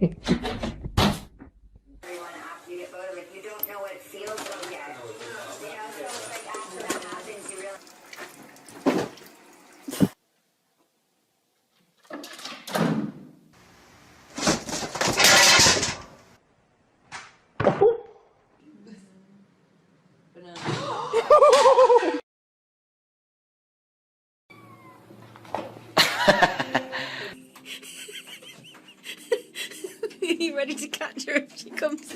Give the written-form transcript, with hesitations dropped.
after you get voted, like you don't know what it feels like yet. You know, so it's like after that happens, you realize. Are you ready to catch her if she comes